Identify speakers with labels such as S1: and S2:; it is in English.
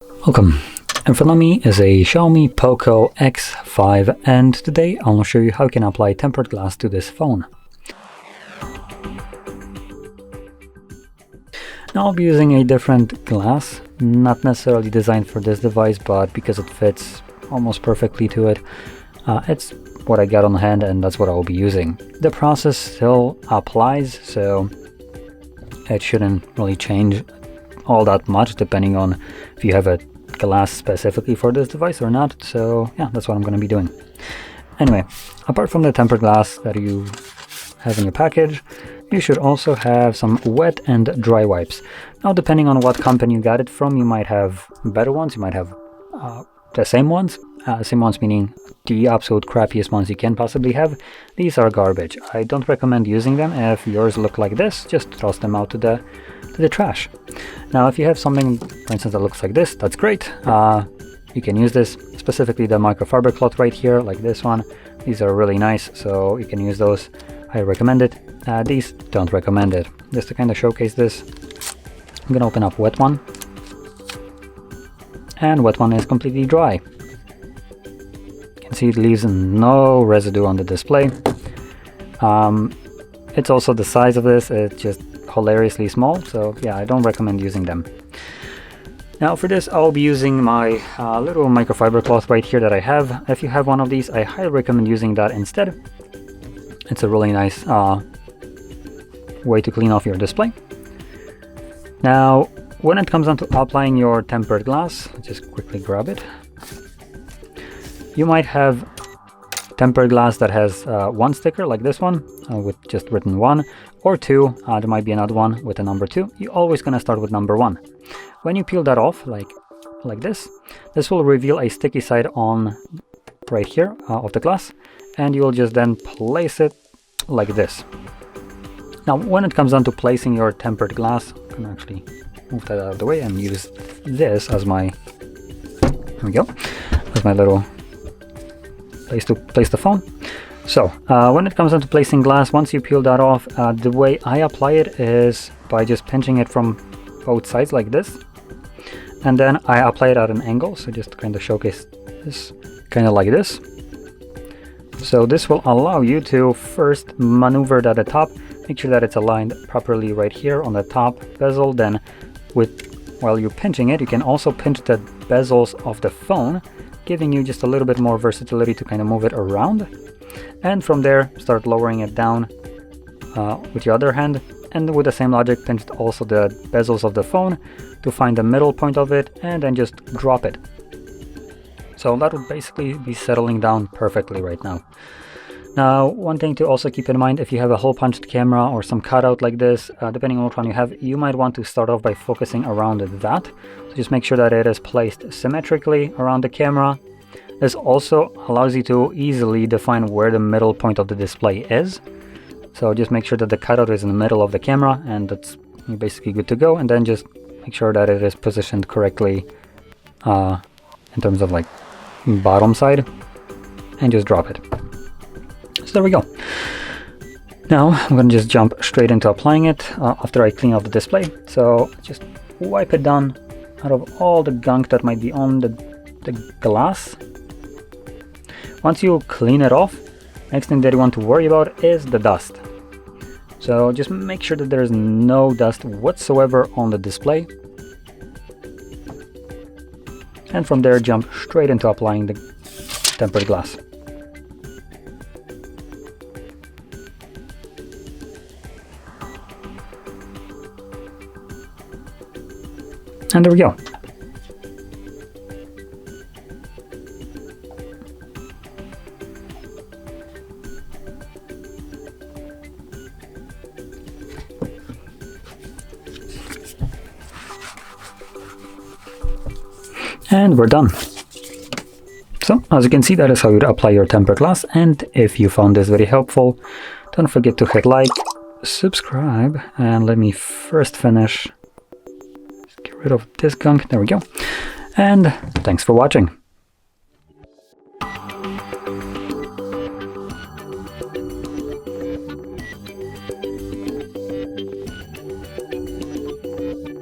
S1: Welcome. In front of me is a Xiaomi POCO X5, and today I'll show you how you can apply tempered glass to this phone. Now I'll be using a different glass, not necessarily designed for this device, but because it fits almost perfectly to it, it's what I got on hand and that's what I'll be using. The process still applies, so it shouldn't really change all that much depending on if you have a glass specifically for this device or not. So yeah, that's what I'm going to be doing. Anyway, apart from the tempered glass that you have in your package, you should also have some wet and dry wipes. Now, depending on what company you got it from, you might have better ones, you might have the same ones meaning the absolute crappiest ones you can possibly have. These are garbage. I don't recommend using them. If yours look like this, just toss them out to the trash. Now, if you have something, for instance, that looks like this, that's great. You can use this, specifically the microfiber cloth right here, like this one. These are really nice, so you can use those. I recommend it. These, don't recommend it. Just to kind of showcase this, I'm gonna open up wet one. And wet one is completely dry. You can see it leaves no residue on the display. It's also the size of this, it's just hilariously small, so yeah, I don't recommend using them. Now for this, I'll be using my little microfiber cloth right here that I have. If you have one of these, I highly recommend using that instead. It's a really nice way to clean off your display. Now, when it comes down to applying your tempered glass, just quickly grab it. You might have tempered glass that has one sticker like this one with just written 1, or 2. There might be another one with a number 2. You're always going to start with number 1. When you peel that off like this will reveal a sticky side on right here of the glass, and you will just then place it like this. Now, when it comes down to placing your tempered glass, I can actually move that out of the way and use this as my, there we go, as my little place to place the phone. So when it comes down to placing glass, once you peel that off, the way I apply it is by just pinching it from both sides like this, and then I apply it at an angle. So just to kind of showcase this, kind of like this. So this will allow you to first maneuver it at the top, make sure that it's aligned properly right here on the top bezel. Then while you're pinching it, you can also pinch the bezels of the phone, giving you just a little bit more versatility to kind of move it around. And from there, start lowering it down with your other hand. And with the same logic, pinch also the bezels of the phone to find the middle point of it, and then just drop it. So that would basically be settling down perfectly right now. Now, one thing to also keep in mind, if you have a hole punched camera or some cutout like this, depending on which one you have, you might want to start off by focusing around that. So just make sure that it is placed symmetrically around the camera. This also allows you to easily define where the middle point of the display is. So just make sure that the cutout is in the middle of the camera, and that's basically good to go. And then just make sure that it is positioned correctly in terms of like bottom side, and just drop it. So there we go. Now I'm going to just jump straight into applying it after I clean off the display. So just wipe it down out of all the gunk that might be on the glass. Once you clean it off, next thing that you want to worry about is the dust. So just make sure that there is no dust whatsoever on the display. And from there, jump straight into applying the tempered glass. And there we go. And we're done. So, as you can see, that is how you apply your tempered glass. And if you found this very helpful, don't forget to hit like, subscribe, and let me first finish. Get rid of this gunk. There we go. And thanks for watching.